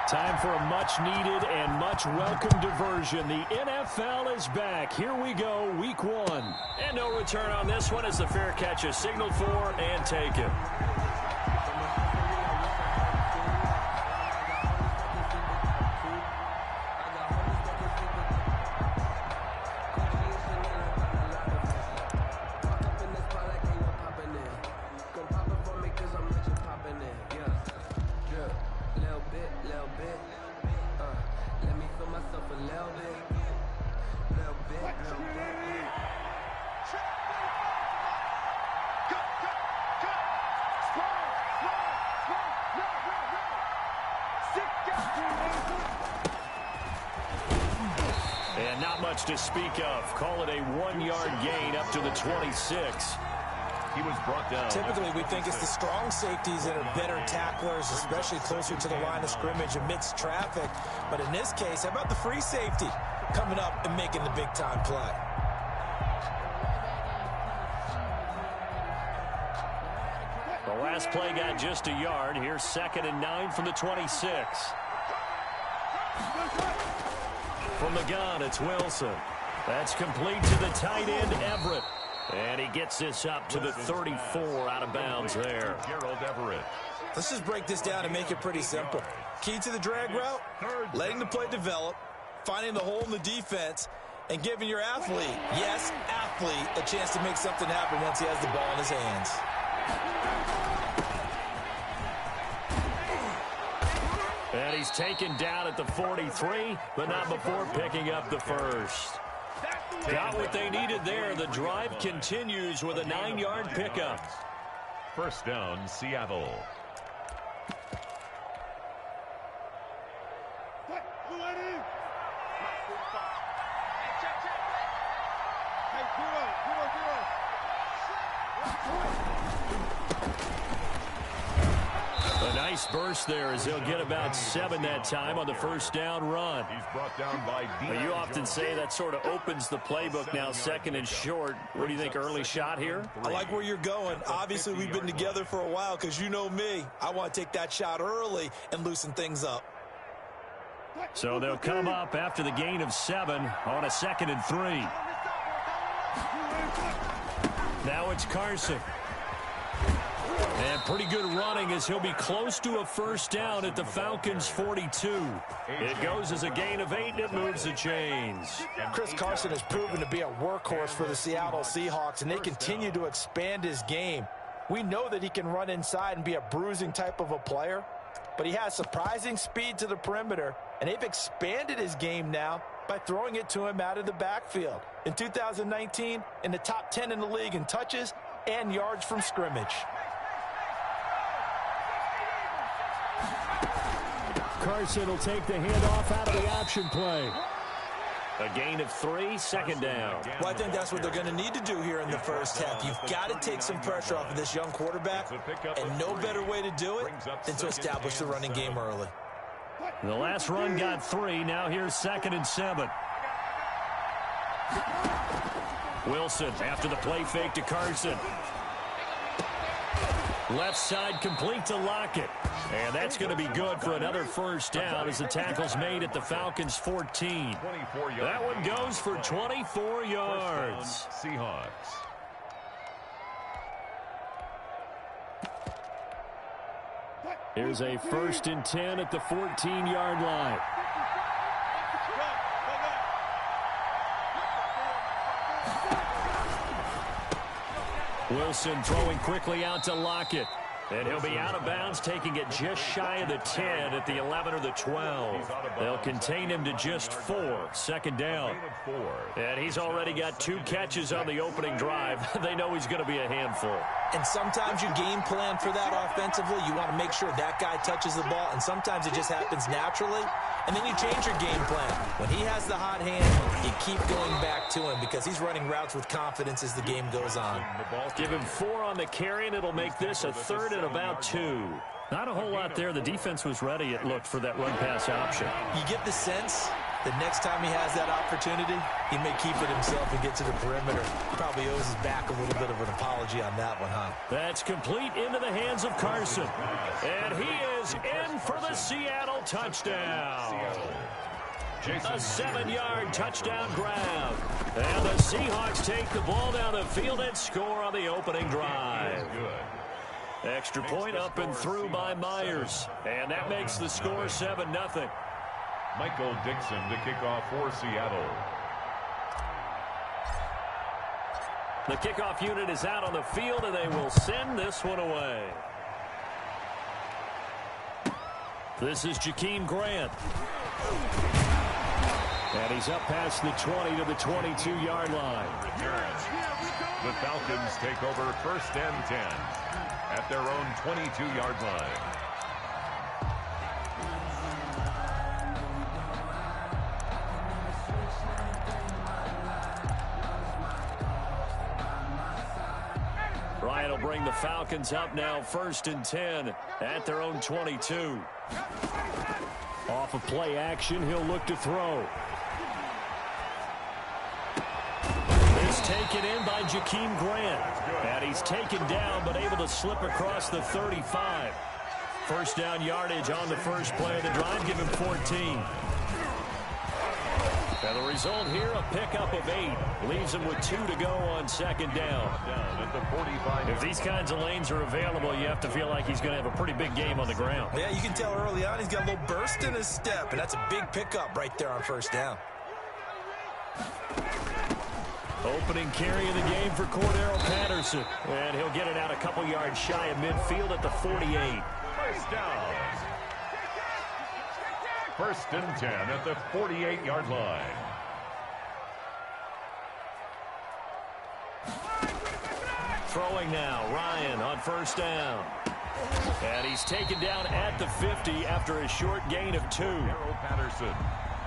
Time for a much-needed and much-welcome diversion. The NFL is back. Here we go, Week 1. And no return on this one as the fair catch is signaled for and taken. And not much to speak of. Call it a 1-yard gain up to the 26. He was brought down. Typically, we think it's the strong safeties that are better tacklers, especially closer to the line of scrimmage amidst traffic. But in this case, how about the free safety coming up and making the big-time play? The last play got just a yard. Here's 2nd and 9 from the 26. From the gun, it's Wilson. That's complete to the tight end, Everett. And he gets this up to the 34 out of bounds there. Gerald Everett. Let's just break this down and make it pretty simple. Key to the drag route, letting the play develop, finding the hole in the defense, and giving your athlete, yes, athlete, a chance to make something happen once he has the ball in his hands. And he's taken down at the 43, but not before picking up the first. Got what they needed there. The drive continues with a 9-yard pickup. First down, Seattle. A nice burst there as they'll get about 7 that time on the first down run. He's brought down by Deion You often Jones. say that sort of opens the playbook now, 2nd and short. What do you think, early shot here? I like where you're going. Obviously, we've been together for a while because you know me. I want to take that shot early and loosen things up. So they'll come up after the gain of 7 on a 2nd and 3. Now it's Carson. And pretty good running as he'll be close to a first down at the Falcons' 42. It goes as a gain of 8, and it moves the chains. Chris Carson has proven to be a workhorse for the Seattle Seahawks, and they continue to expand his game. We know that he can run inside and be a bruising type of a player, but he has surprising speed to the perimeter, and they've expanded his game now by throwing it to him out of the backfield. In 2019, in the top 10 in the league in touches and yards from scrimmage. Carson will take the handoff out of the option play. A gain of 3, 2nd down. Well, I think that's what they're going to need to do here in the first half. You've got to take some pressure off of this young quarterback, and no better way to do it than to establish the running game early. The last run got 3. Now here's 2nd and 7. Wilson after the play fake to Carson. Left side complete to Lockett. And that's going to be good for another first down as the tackle's made at the Falcons' 14. That one goes for 24 yards. Seahawks. Here's a 1st and 10 at the 14-yard line. Wilson throwing quickly out to Lockett. And he'll be out of bounds, taking it just shy of the 10 at the 11 or the 12. They'll contain him to just 4. 2nd down. And he's already got 2 catches on the opening drive. They know he's going to be a handful. And sometimes you game plan for that offensively. You want to make sure that guy touches the ball, and sometimes it just happens naturally. And then you change your game plan. When he has the hot hand, you keep going back to him because he's running routes with confidence as the game goes on. Give him 4 on the carry, and it'll make this a 3rd and about 2. Not a whole lot there. The defense was ready, it looked, for that run-pass option. You get the sense The next time he has that opportunity, he may keep it himself and get to the perimeter. Probably owes his back a little bit of an apology on that one, huh? That's complete into the hands of Carson. And he is in for the Seattle touchdown. A 7-yard touchdown grab. And the Seahawks take the ball down the field and score on the opening drive. Extra point up and through by Myers. And that makes the score 7-0. Michael Dixon to kick off for Seattle. The kickoff unit is out on the field, and they will send this one away. This is Jakeem Grant. And he's up past the 20 to the 22-yard line. The Falcons take over 1st and 10 at their own 22-yard line. Ryan will bring the Falcons up now 1st and 10 at their own 22. Off of play action, he'll look to throw. It's taken in by Jakeem Grant. And he's taken down but able to slip across the 35. First down yardage on the first play of the drive, give him 14. And the result here, a pickup of 8. Leaves him with 2 to go on 2nd down. At the 45. If these kinds of lanes are available, you have to feel like he's going to have a pretty big game on the ground. Yeah, you can tell early on he's got a little burst in his step, and that's a big pickup right there on 1st down. Opening carry of the game for Cordero Patterson. And he'll get it out a couple yards shy of midfield at the 48. 1st down. 1st and 10 at the 48-yard line. Throwing now, Ryan on 1st down. And he's taken down at the 50 after a short gain of 2. Cordero Patterson.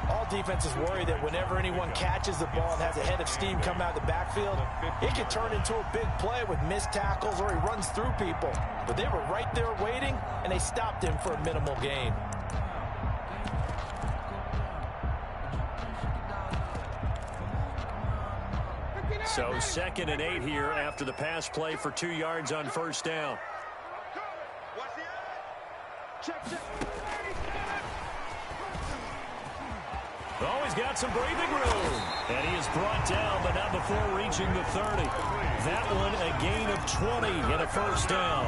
All defenses worry that whenever anyone catches the ball and has a head of steam come out of the backfield, it can turn into a big play with missed tackles or he runs through people. But they were right there waiting, and they stopped him for a minimal gain. So 2nd and 8 here after the pass play for 2 yards on 1st down. Oh, he's got some breathing room. And he is brought down, but not before reaching the 30. That one a gain of 20 and a 1st down.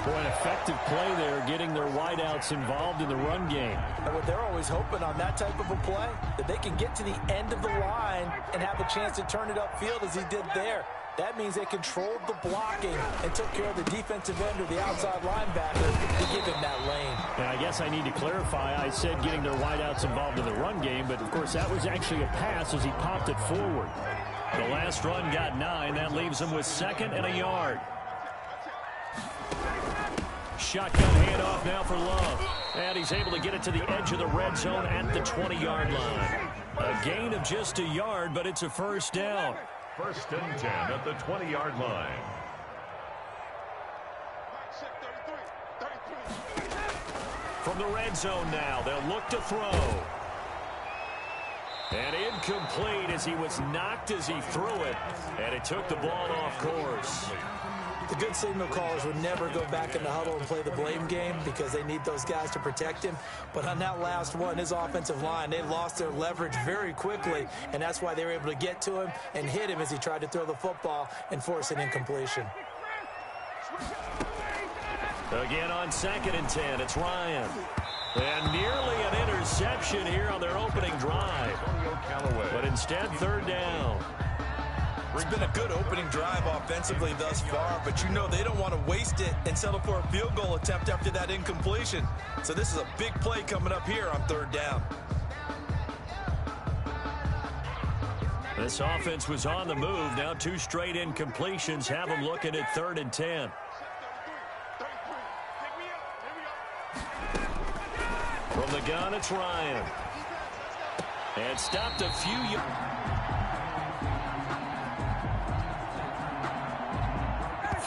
Boy, an effective play there, getting their wideouts involved in the run game. And what they're always hoping on that type of a play, that they can get to the end of the line and have a chance to turn it upfield as he did there. That means they controlled the blocking and took care of the defensive end or the outside linebacker to give him that lane. And I guess I need to clarify. I said getting their wideouts involved in the run game, but of course that was actually a pass as he popped it forward. The last run got 9. That leaves him with 2nd and a yard. Shotgun handoff now for Love. And he's able to get it to the edge of the red zone at the 20-yard line. A gain of just a yard, but it's a 1st down. 1st and 10 at the 20-yard line. From the red zone now, they'll look to throw. And incomplete as he was knocked as he threw it. And it took the ball off course. The good signal callers would never go back in the huddle and play the blame game because they need those guys to protect him. But on that last one, his offensive line, they lost their leverage very quickly, and that's why they were able to get to him and hit him as he tried to throw the football and force an incompletion. Again on 2nd and 10, it's Ryan. And nearly an interception here on their opening drive. But instead, 3rd down. It's been a good opening drive offensively thus far, but you know they don't want to waste it and settle for a field goal attempt after that incompletion. So this is a big play coming up here on 3rd down. This offense was on the move. Now 2 straight incompletions have them looking at 3rd and 10. From the gun, it's Ryan. And stopped a few yards.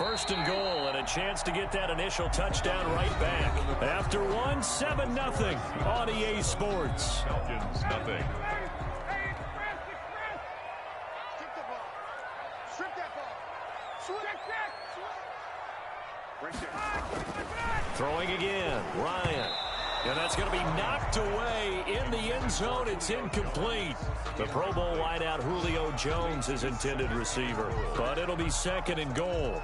First and goal, and a chance to get that initial touchdown right back. After one, 7-0 on EA Sports. Falcons, nothing. Throwing again, Ryan. And that's going to be knocked away in the end zone. It's incomplete. The Pro Bowl wideout Julio Jones is intended receiver. But it'll be second and goal.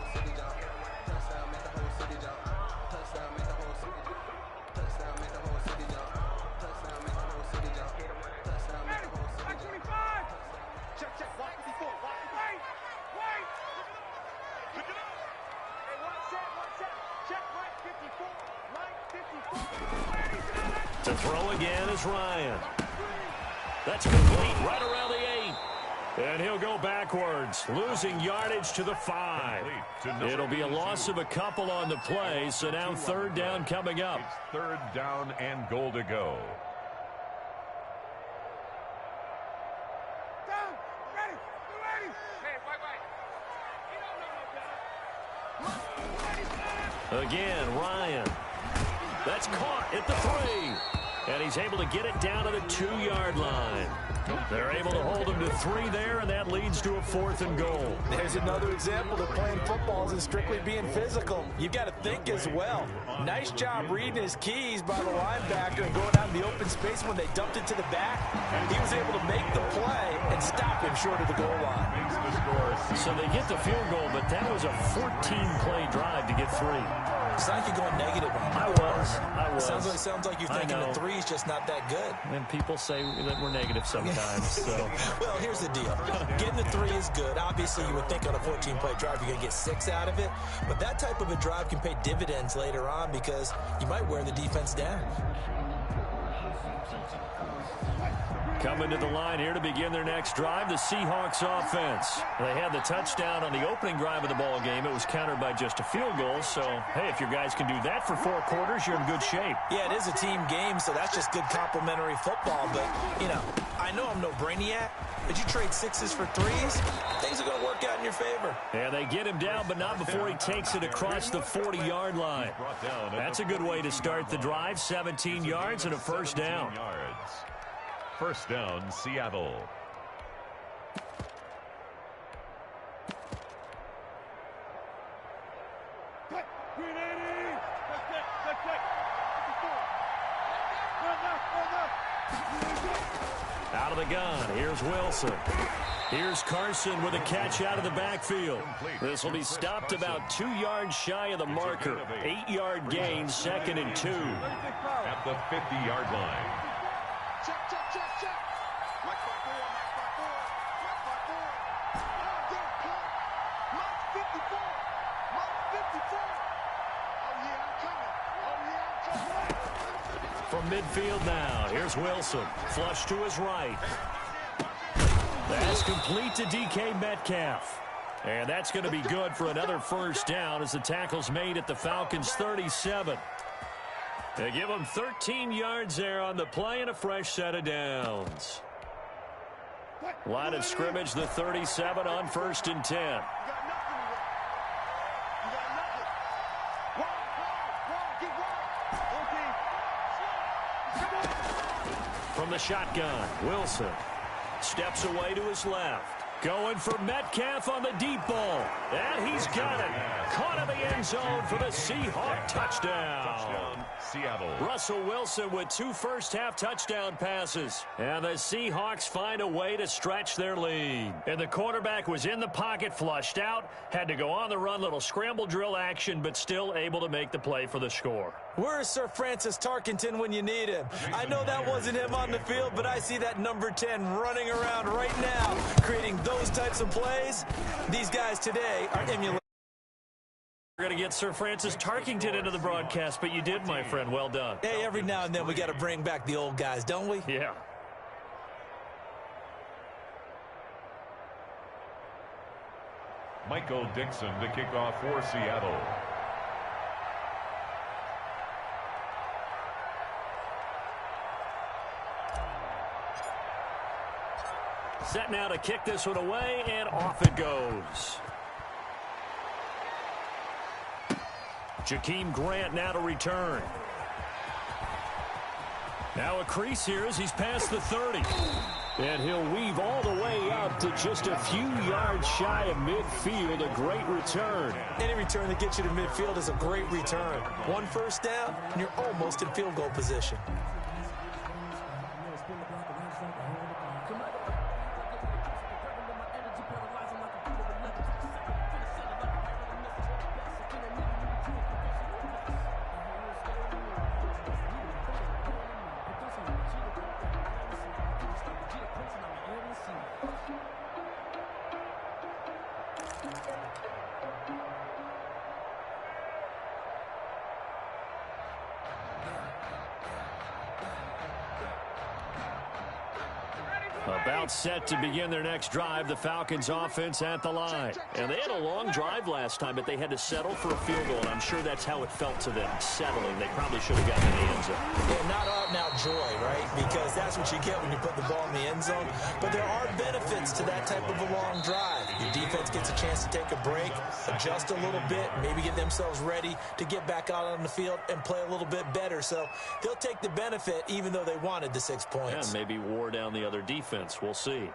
To throw again is Ryan. That's complete right around the 8. And he'll go backwards, losing yardage to the 5. It'll be a loss of a couple on the play, so now third down coming up. It's third down and goal to go. Again, Ryan. That's caught at the 3. And he's able to get it down to the 2-yard line. They're able to hold him to 3 there, and that leads to a fourth and goal. There's another example of playing football isn't strictly being physical. You've got to think as well. Nice job reading his keys by the linebacker and going out in the open space when they dumped it to the back. He was able to make the play and stop him short of the goal line. So they get the field goal, but that was a 14-play drive to get 3. It's like you're going negative on that. I was. Sounds like you're thinking the 3 is just not that good. And people say that we're negative sometimes. So. Well, here's the deal. Getting the 3 is good. Obviously, you would think on a 14-play drive you're going to get 6 out of it. But that type of a drive can pay dividends later on because you might wear the defense down. Coming to the line here to begin their next drive, the Seahawks offense. They had the touchdown on the opening drive of the ball game. It was countered by just a field goal. So, hey, if your guys can do that for 4 quarters, you're in good shape. Yeah, it is a team game, so that's just good complementary football. But, you know, I know I'm no brainiac, but you trade 6s for 3s, things are going to work out in your favor. Yeah, they get him down, but not before he takes it across the 40-yard line. That's a good way to start the drive. 17 yards and a first down. First down, Seattle. Out of the gun, here's Wilson. Here's Carson with a catch out of the backfield. This will be stopped about 2 yards shy of the marker. 8-yard gain, second and 2. At the 50-yard line. From midfield now, here's Wilson. Flush to his right. That's complete to DK Metcalf. And that's going to be good for another first down as the tackle's made at the Falcons' 37. They give them 13 yards there on the play and a fresh set of downs. Line of scrimmage, the 37 on first and 10. From the shotgun, Wilson steps away to his left. Going for Metcalf on the deep ball. And he's got it. Caught in the end zone for the Seahawk touchdown. Seattle. Russell Wilson with 2 first-half touchdown passes. And the Seahawks find a way to stretch their lead. And the quarterback was in the pocket, flushed out, had to go on the run, little scramble drill action, but still able to make the play for the score. Where's Sir Francis Tarkenton when you need him? I know that wasn't him on the field, but I see that number 10 running around right now, creating those types of plays. These guys today are emulating. We're going to get Sir Francis Tarkenton into the broadcast, but you did, my friend. Well done. Hey, every now and then we got to bring back the old guys, don't we? Yeah. Michael Dixon to kick off for Seattle. Set now to kick this one away, and off it goes. Jakeem Grant now to return. Now a crease here as he's past the 30. And he'll weave all the way up to just a few yards shy of midfield. A great return. Any return that gets you to midfield is a great return. One first down, and you're almost in field goal position. About set to begin their next drive, the Falcons offense at the line. And they had a long drive last time, but they had to settle for a field goal, and I'm sure that's how it felt to them, settling. They probably should have gotten in the end zone. Yeah, not out-and-out joy, right? Because that's what you get when you put the ball in the end zone. But there are benefits to that type of a long drive. Your defense gets a chance to take a break, adjust a little bit, maybe get themselves ready to get back out on the field and play a little bit better. So they'll take the benefit even though they wanted the 6 points. Yeah, maybe wore down the other defense. We'll see.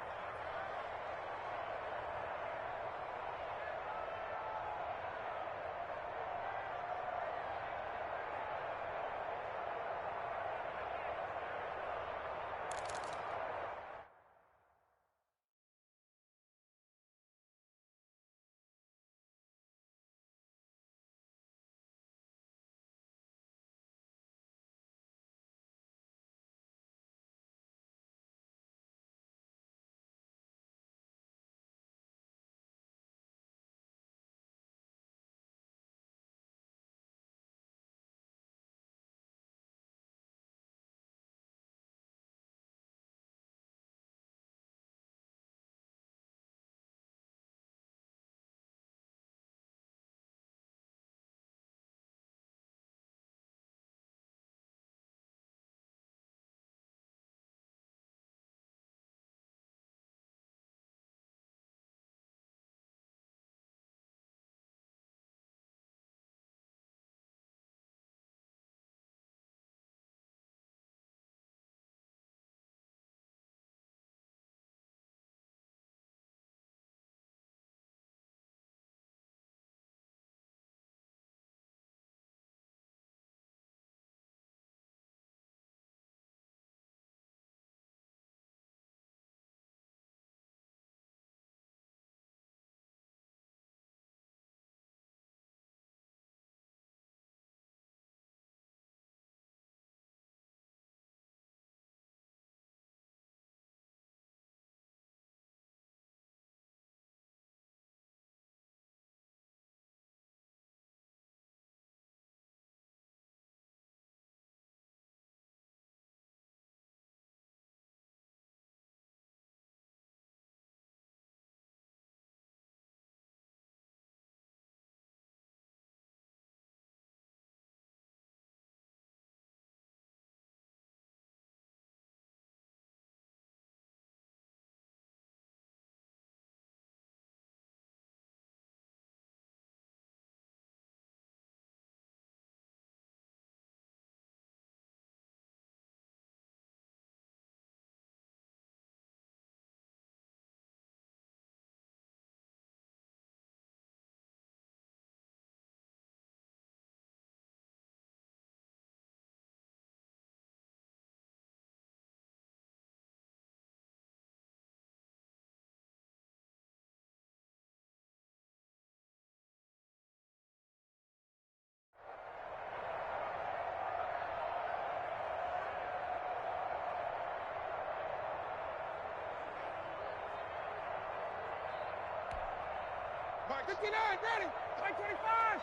Mike 59, ready. Mike 25.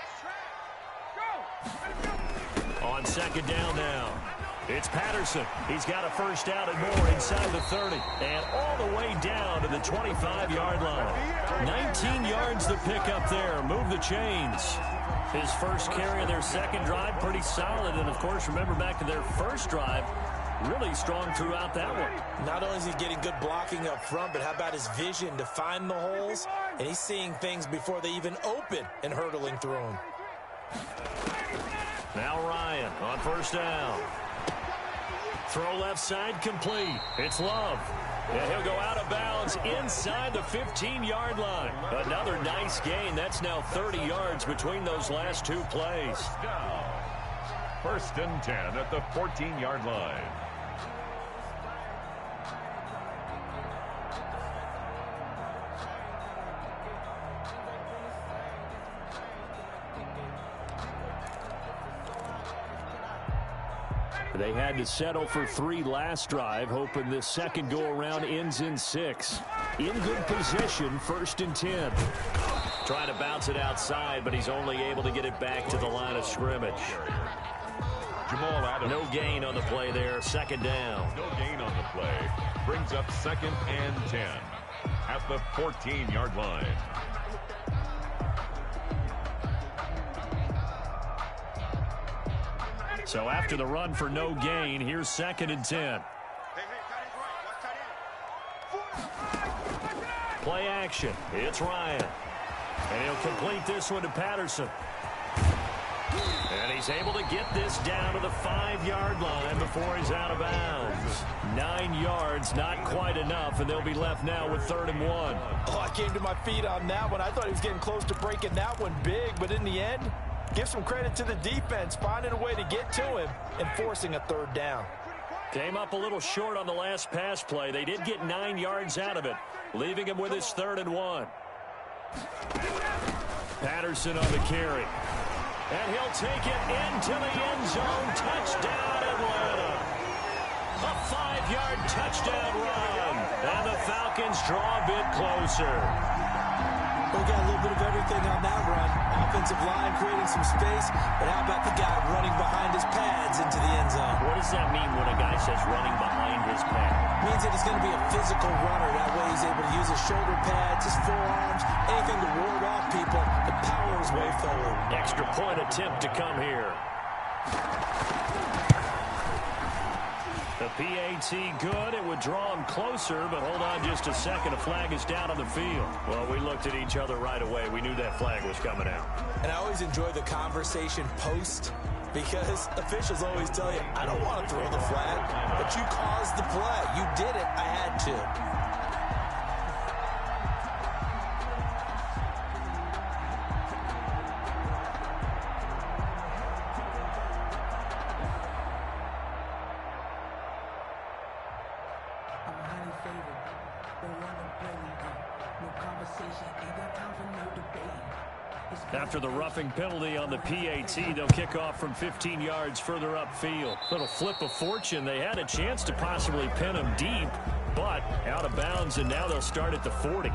Let's go. On second down now, it's Patterson. He's got a first down and more inside the 30. And all the way down to the 25-yard line. 19 yards to pick up there. Move the chains. His first carry of their second drive, pretty solid. And, of course, remember back to their first drive, really strong throughout that one. Not only is he getting good blocking up front, but how about his vision to find the holes? And he's seeing things before they even open and hurtling through them. Now Ryan on first down. Throw left side complete. It's Love. And he'll go out of bounds inside the 15-yard line. Another nice gain. That's now 30 yards between those last two plays. First and 10 at the 14-yard line. They had to settle for 3 last drive, hoping this second go-around ends in 6. In good position, first and 10. Trying to bounce it outside, but he's only able to get it back to the line of scrimmage. Jamal Adams. No gain on the play there, second down. No gain on the play. Brings up second and 10 at the 14-yard line. So after the run for no gain, here's second and 10. Play action. It's Ryan. And he'll complete this one to Patterson. And he's able to get this down to the 5-yard line before he's out of bounds. 9 yards, not quite enough, and they'll be left now with 3rd and 1. Oh, I came to my feet on that one. I thought he was getting close to breaking that one big, but in the end, give some credit to the defense, finding a way to get to him and forcing a 3rd down. Came up a little short on the last pass play. They did get 9 yards out of it, leaving him with his 3rd and 1. Patterson on the carry. And he'll take it into the end zone. Touchdown, Atlanta. A 5-yard touchdown run. And the Falcons draw a bit closer. We got a little bit of everything on that run. Offensive line creating some space, but how about the guy running behind his pads into the end zone? What does that mean when a guy says running behind his pad? Means that he's going to be a physical runner. That way he's able to use his shoulder pads, his forearms, anything to ward off people and power his way forward. Extra point attempt to come here. The PAT good. It would draw him closer, but hold on just a second. A flag is down on the field. Well, we looked at each other right away. We knew that flag was coming out. And I always enjoy the conversation post because officials always tell you, I don't want to throw the flag, but you caused the play. You did it. I had to. After the roughing penalty on the PAT, they'll kick off from 15 yards further upfield. Little flip of fortune. They had a chance to possibly pin him deep, but out of bounds, and now they'll start at the 40.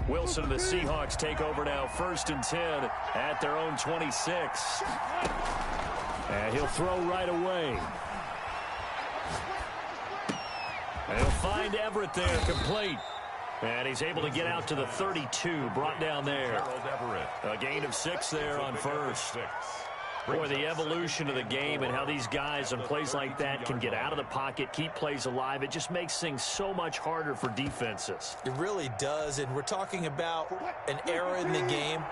Wilson and the Seahawks take over now, 1st and 10 at their own 26. And he'll throw right away. And he'll find Everett there, complete. And he's able to get out to the 32, brought down there. A gain of 6 there on first. Boy, the evolution of the game and how these guys on plays like that can get out of the pocket, keep plays alive, it just makes things so much harder for defenses. It really does, and we're talking about an era in the game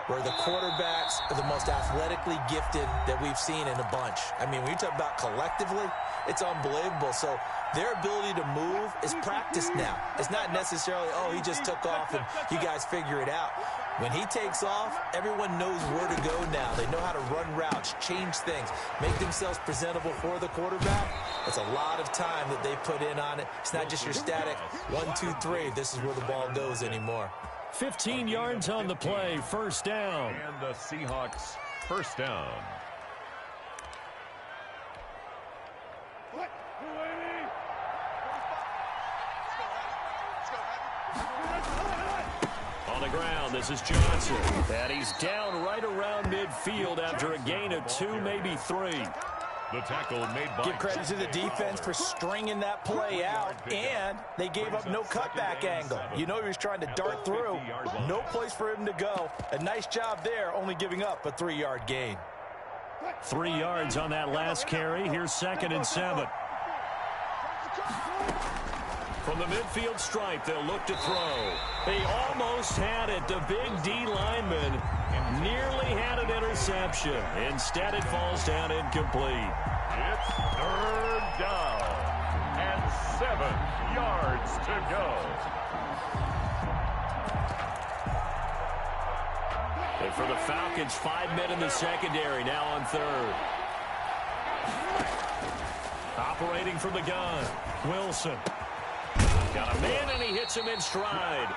where the quarterbacks are the most athletically gifted that we've seen in a bunch. I mean, when you talk about collectively, it's unbelievable. So their ability to move is practiced now. It's not necessarily, oh, he just took off and you guys figure it out. When he takes off, everyone knows where to go now. They know how to run routes, change things, make themselves presentable for the quarterback. It's a lot of time that they put in on it. It's not just your static 1, 2, 3. This is where the ball goes anymore. 15 yards on the play, 1st down. And the Seahawks, 1st down. On the ground, this is Johnson. And he's down right around midfield after a gain of 2, maybe 3. The tackle made by... Give credit to the defense for stringing that play out, and they gave up no cutback angle. You know he was trying to dart through. No place for him to go. A nice job there, only giving up a 3-yard gain. 3 yards on that last carry. Here's 2nd and 7. From the midfield stripe, they'll look to throw. They almost had it. The big D lineman nearly had an interception. Instead, it falls down incomplete. It's 3rd down and 7 yards to go. And for the Falcons, 5 men in the secondary, now on 3rd. Operating from the gun, Wilson. Got a man, and he hits him in stride.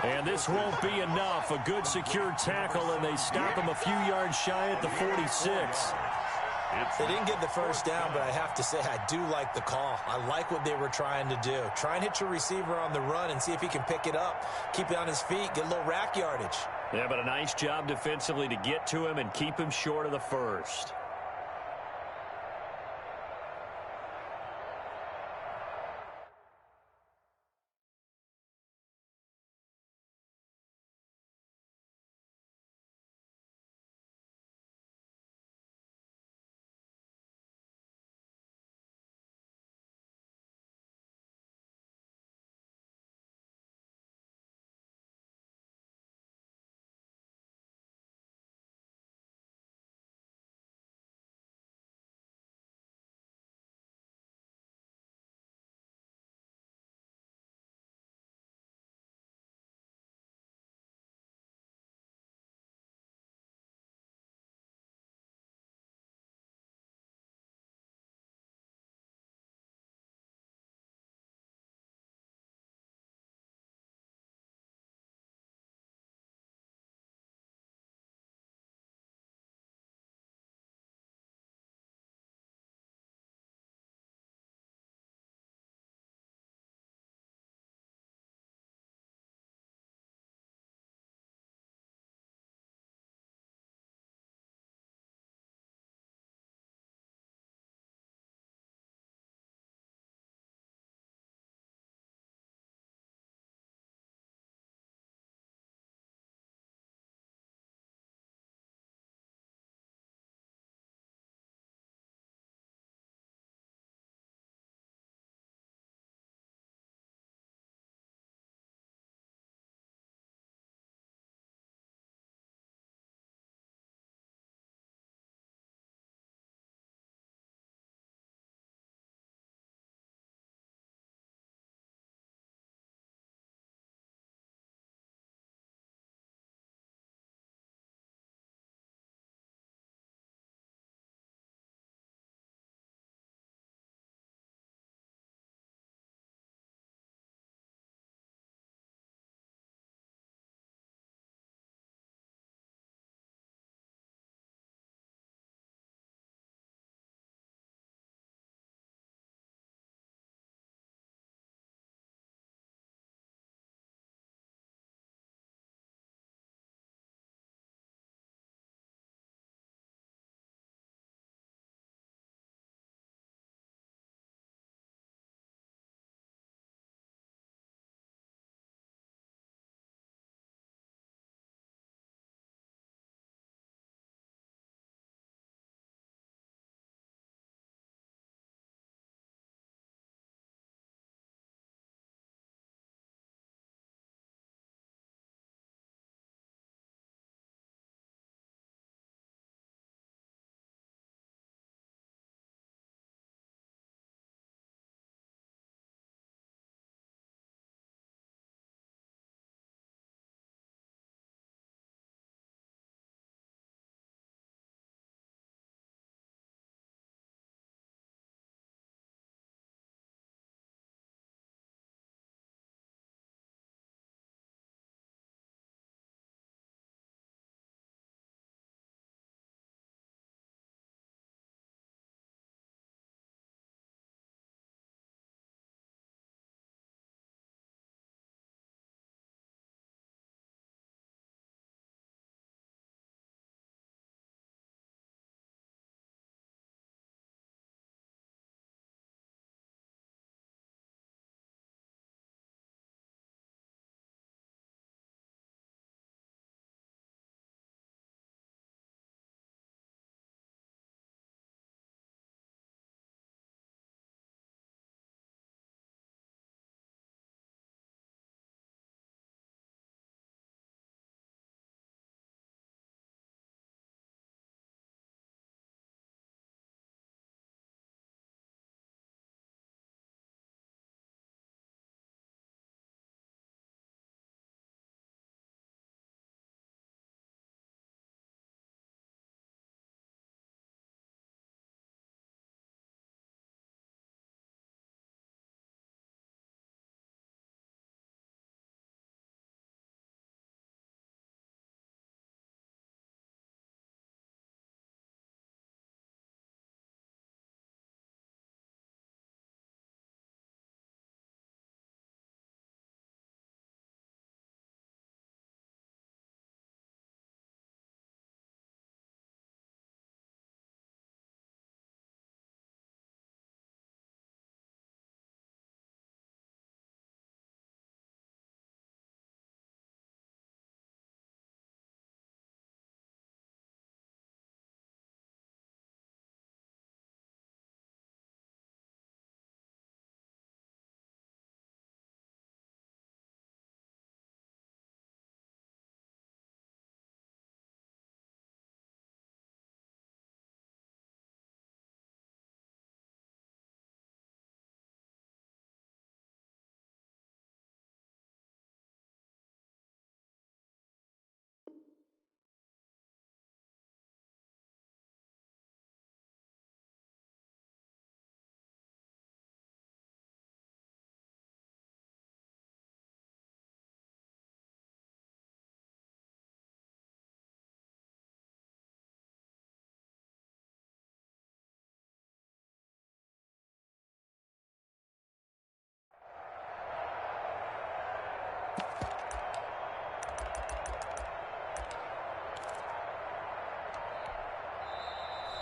And this won't be enough. A good secure tackle, and they stop him a few yards shy at the 46. They didn't get the first down, but I have to say I do like the call. I like what they were trying to do. Try and hit your receiver on the run and see if he can pick it up. Keep it on his feet, get a little rack yardage. Yeah, but a nice job defensively to get to him and keep him short of the first.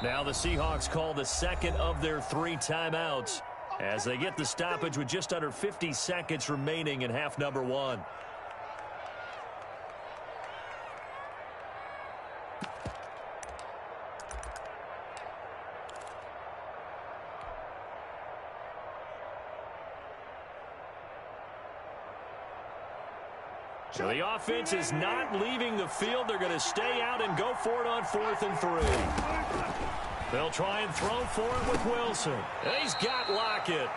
Now the Seahawks call the second of their 3 timeouts as they get the stoppage with just under 50 seconds remaining in half number 1. So the offense is not leaving the field. They're going to stay out and go for it on 4th and 3. They'll try and throw for it with Wilson. And he's got Lockett.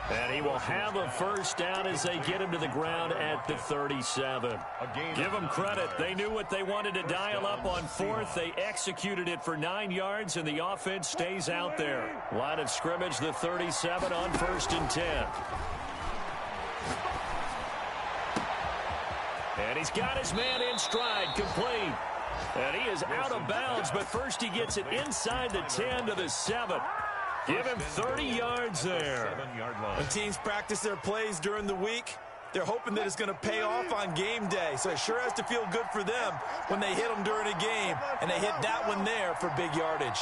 And he will have a first down as they get him to the ground at the 37. Give them credit. They knew what they wanted to dial up on 4th. They executed it for 9 yards, and the offense stays out there. Line of scrimmage, the 37 on 1st and 10. And he's got his man in stride, complete. And he is out of bounds, but first he gets it inside the 10 to the 7. Give him 30 yards there. When teams practice their plays during the week, they're hoping that it's going to pay off on game day. So it sure has to feel good for them when they hit them during a game. And they hit that one there for big yardage.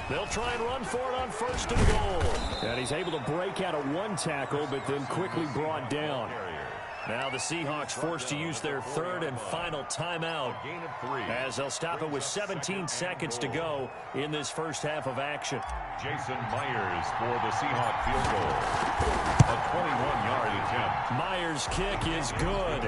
They'll try and run for it on 1st and goal. And he's able to break out of 1 tackle, but then quickly brought down. Now the Seahawks forced to use their 3rd and final timeout as they'll stop it with 17 seconds to go in this first half of action. Jason Myers for the Seahawks field goal. A 21-yard attempt. Myers' kick is good.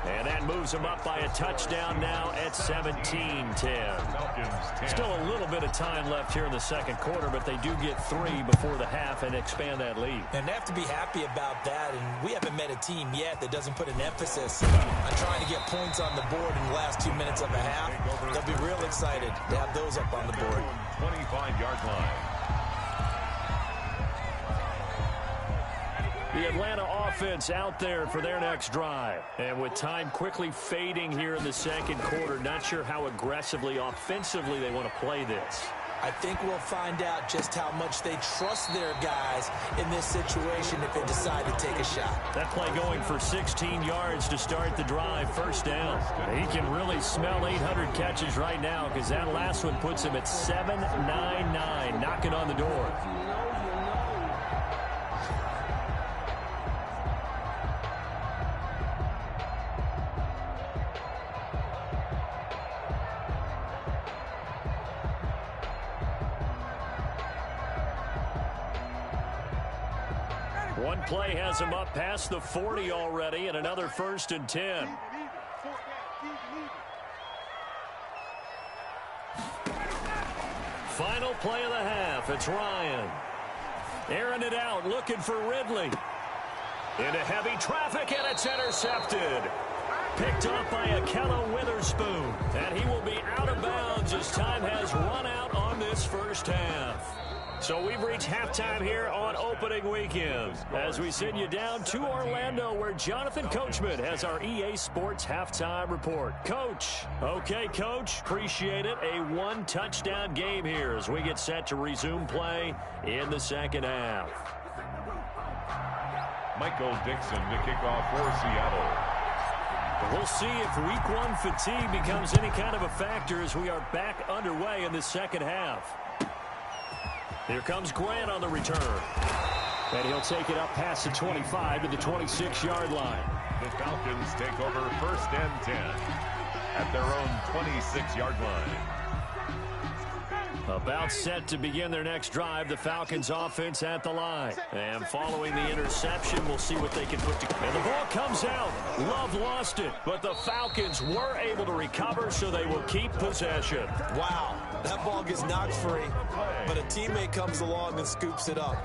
And that moves him up by a touchdown now at 17-10. Still a little bit of time left here in the second quarter, but they do get 3 before the half and expand that lead. And they have to be happy about that, and we haven't met a team yet that doesn't put an emphasis on trying to get points on the board in the last 2 minutes of a half. They'll be real excited to have those up on the board. 25-yard line. The Atlanta offense out there for their next drive. And with time quickly fading here in the second quarter, not sure how aggressively, offensively they want to play this. I think we'll find out just how much they trust their guys in this situation if they decide to take a shot. That play going for 16 yards to start the drive, first down. He can really smell 800 catches right now because that last one puts him at 799, knocking on the door. One play has him up past the 40 already, and another 1st and 10. Final play of the half. It's Ryan. Airing it out, looking for Ridley. Into heavy traffic, and it's intercepted. Picked up by Akello Witherspoon. And he will be out of bounds as time has run out on this first half. So we've reached halftime here on opening weekend as we send you down to Orlando where Jonathan Coachman has our EA Sports halftime report. Coach. Okay, Coach. Appreciate it. A 1-touchdown game here as we get set to resume play in the second half. Michael Dixon to kick off for Seattle. We'll see if week 1 fatigue becomes any kind of a factor as we are back underway in the second half. Here comes Grant on the return. And he'll take it up past the 25 to the 26-yard line. The Falcons take over 1st and 10 at their own 26-yard line. About set to begin their next drive, the Falcons offense at the line. And following the interception, we'll see what they can put together. And the ball comes out. Love lost it, but the Falcons were able to recover, so they will keep possession. Wow, that ball gets knocked free, but a teammate comes along and scoops it up.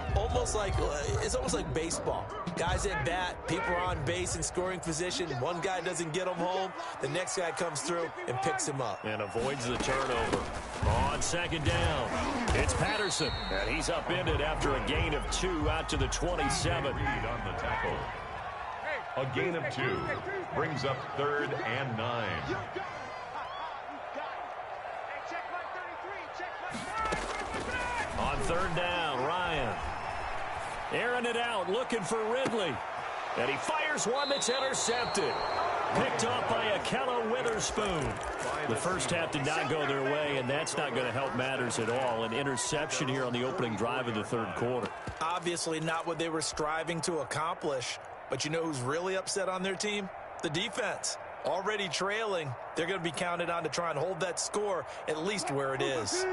It's almost like baseball. Guys at bat, people are on base in scoring position. One guy doesn't get him home. The next guy comes through and picks him up. And avoids the turnover. On second down, it's Patterson. And he's upended after a gain of 2 out to the 27. On the tackle. A gain of 2 brings up 3rd and 9. On 3rd down, Ryan. Airing it out, looking for Ridley. And he fires one that's intercepted. Picked off by Ahkello Witherspoon. The first half did not go their way, and that's not going to help matters at all. An interception here on the opening drive of the third quarter. Obviously not what they were striving to accomplish. But you know who's really upset on their team? The defense. Already trailing, they're going to be counted on to try and hold that score at least where it is.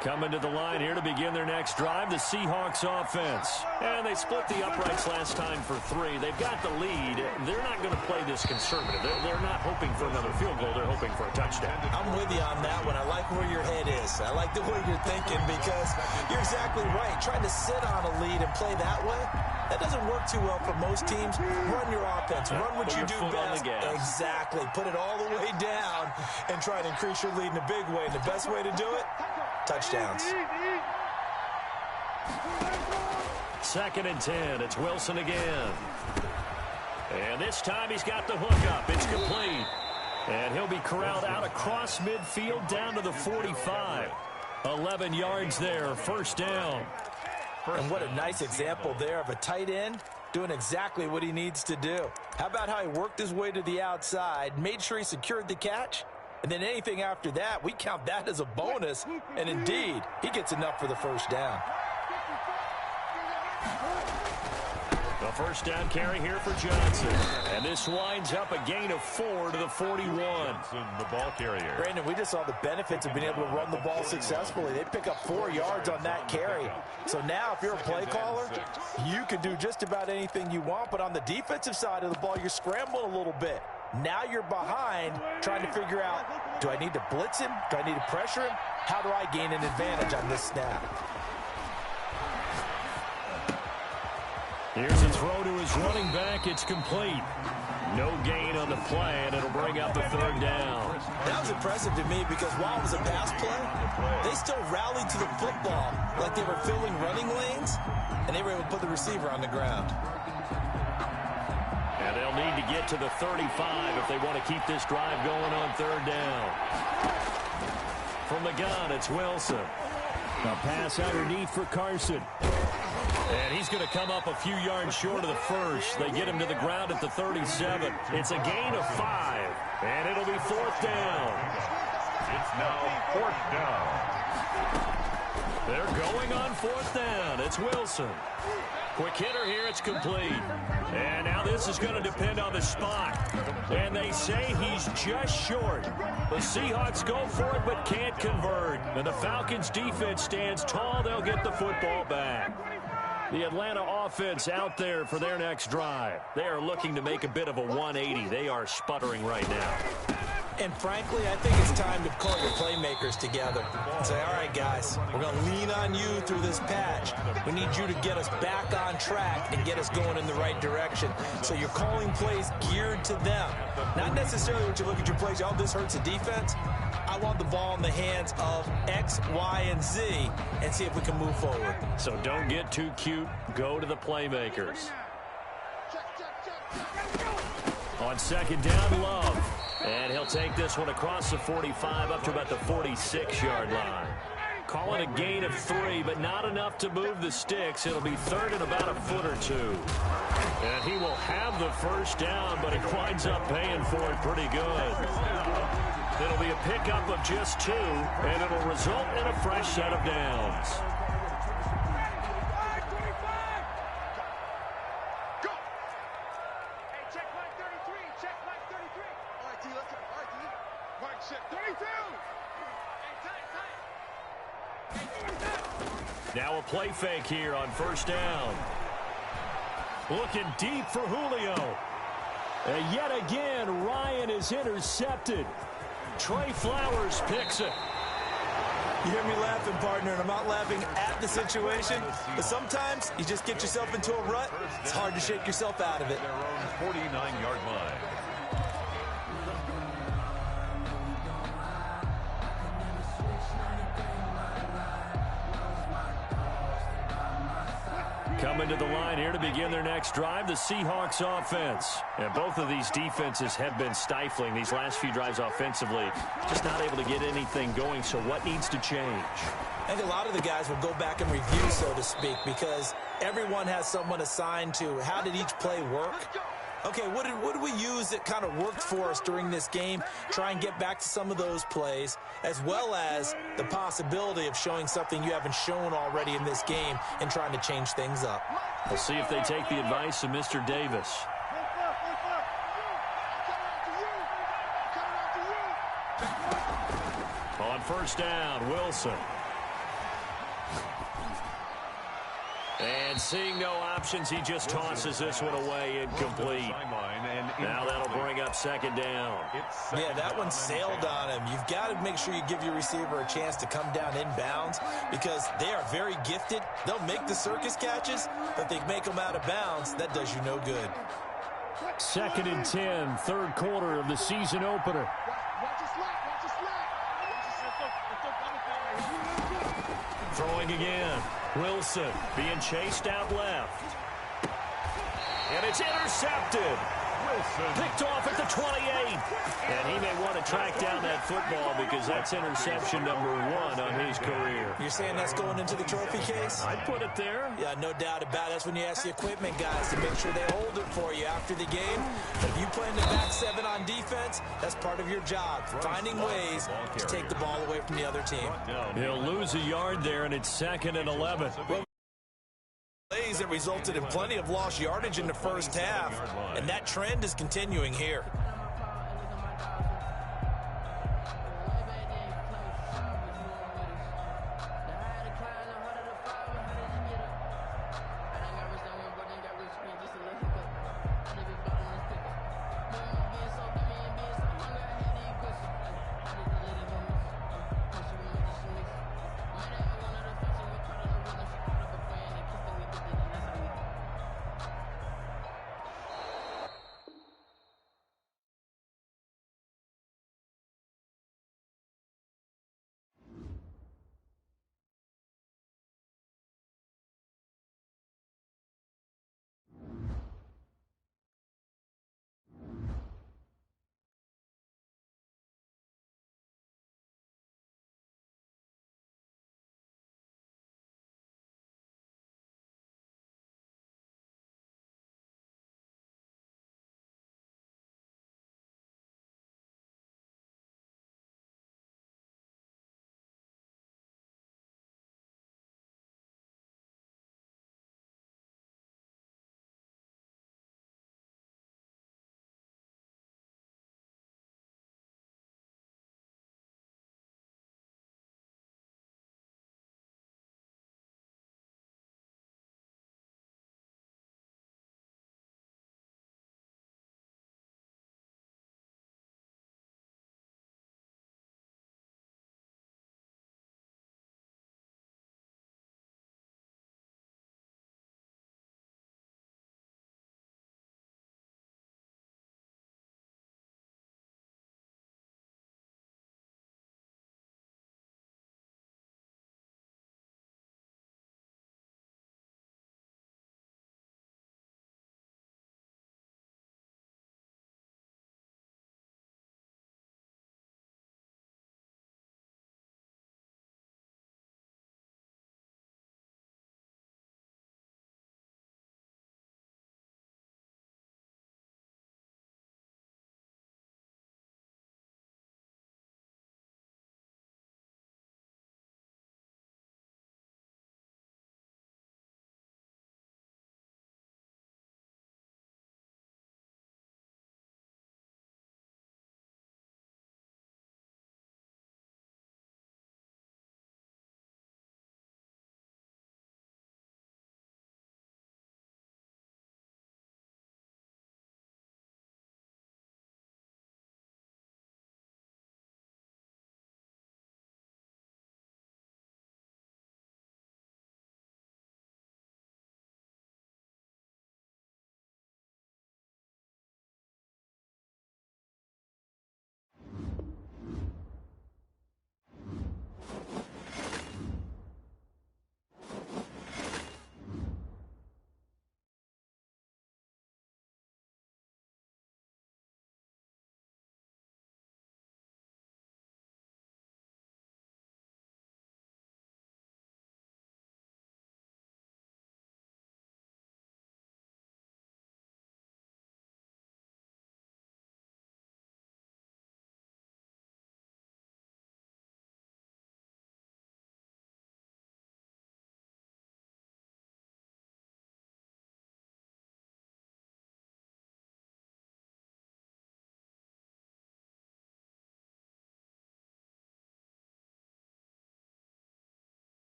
Coming to the line here to begin their next drive, the Seahawks offense. And they split the uprights last time for 3. They've got the lead. They're not going to play this conservative. They're not hoping for another field goal. They're hoping for a touchdown. I'm with you on that one. I like where your head is. I like the way you're thinking because you're exactly right. Trying to sit on a lead and play that way, that doesn't work too well for most teams. Run your offense. Run what you do best. Exactly. Put it all the way down and try to increase your lead in a big way. And the best way to do it? Touchdowns. 2nd and 10. It's Wilson again. And this time he's got the hook up. It's complete. And he'll be corralled out across midfield down to the 45. 11 yards there. First down. And what a nice example there of a tight end doing exactly what he needs to do. How about how he worked his way to the outside, made sure he secured the catch, and then anything after that, we count that as a bonus. And indeed, he gets enough for the first down. The first down carry here for Johnson. And this winds up a gain of 4 to the 41. The ball carrier. Brandon, we just saw the benefits of being able to run the ball successfully. They pick up 4 yards on that carry. So now if you're a play caller, you can do just about anything you want. But on the defensive side of the ball, you're scrambling a little bit. Now you're behind trying to figure out, do I need to blitz him? Do I need to pressure him? How do I gain an advantage on this snap? Here's a throw to his running back. It's complete. No gain on the play, and it'll bring up the 3rd down. That was impressive to me because while it was a pass play, they still rallied to the football like they were filling running lanes, and they were able to put the receiver on the ground. And they'll need to get to the 35 if they want to keep this drive going on 3rd down. From the gun, it's Wilson. A pass underneath for Carson. And he's going to come up a few yards short of the first. They get him to the ground at the 37. It's a gain of 5, and it'll be 4th down. It's now 4th down. They're going on 4th down. It's Wilson. Quick hitter here. It's complete. And now this is going to depend on the spot. And they say he's just short. The Seahawks go for it but can't convert. And the Falcons defense stands tall. They'll get the football back. The Atlanta offense out there for their next drive. They are looking to make a bit of a 180. They are sputtering right now. And frankly, I think it's time to call your playmakers together and say, all right, guys, we're going to lean on you through this patch. We need you to get us back on track and get us going in the right direction. So you're calling plays geared to them. Not necessarily when you look at your plays, oh, this hurts the defense. I want the ball in the hands of X, Y, and Z and see if we can move forward. So don't get too cute. Go to the playmakers. On 2nd down, Love. And he'll take this one across the 45 up to about the 46-yard line. Call it a gain of 3, but not enough to move the sticks. It'll be 3rd and about a foot or 2. And he will have the first down, but he winds up paying for it pretty good. It'll be a pickup of just 2, and it'll result in a fresh set of downs. Now a play fake here on 1st down. Looking deep for Julio. And yet again, Ryan is intercepted. Trey Flowers picks it. You hear me laughing, partner, and I'm not laughing at the situation, but sometimes you just get yourself into a rut. It's hard to shake yourself out of it. Their own 49-yard line. Coming to the line here to begin their next drive, the Seahawks offense. And both of these defenses have been stifling these last few drives offensively. Just not able to get anything going, so what needs to change? I think a lot of the guys will go back and review, so to speak, because everyone has someone assigned to how did each play work. Okay, what did we use that kind of worked for us during this game? Try and get back to some of those plays, as well as the possibility of showing something you haven't shown already in this game and trying to change things up. We'll see if they take the advice of Mr. Davis. On first down, Wilson. And seeing no options, he just tosses this one away incomplete. Now that'll bring up second down. Yeah, that one sailed on him. You've got to make sure you give your receiver a chance to come down inbounds because they are very gifted. They'll make the circus catches, but they make them out of bounds. That does you no good. 2nd and 10, third quarter of the season opener. Throwing again. Wilson being chased out left. And it's intercepted. Picked off at the 28. And he may want to track down that football because that's interception number 1 on his career. You're saying that's going into the trophy case? I'd put it there. Yeah, no doubt about it. That's when you ask the equipment guys to make sure they hold it for you after the game. But if you play in the back 7 on defense, that's part of your job, finding ways to take the ball away from the other team. He'll lose a yard there, and it's 2nd and 11. Well, plays that resulted in plenty of lost yardage in the first half, and that trend is continuing here.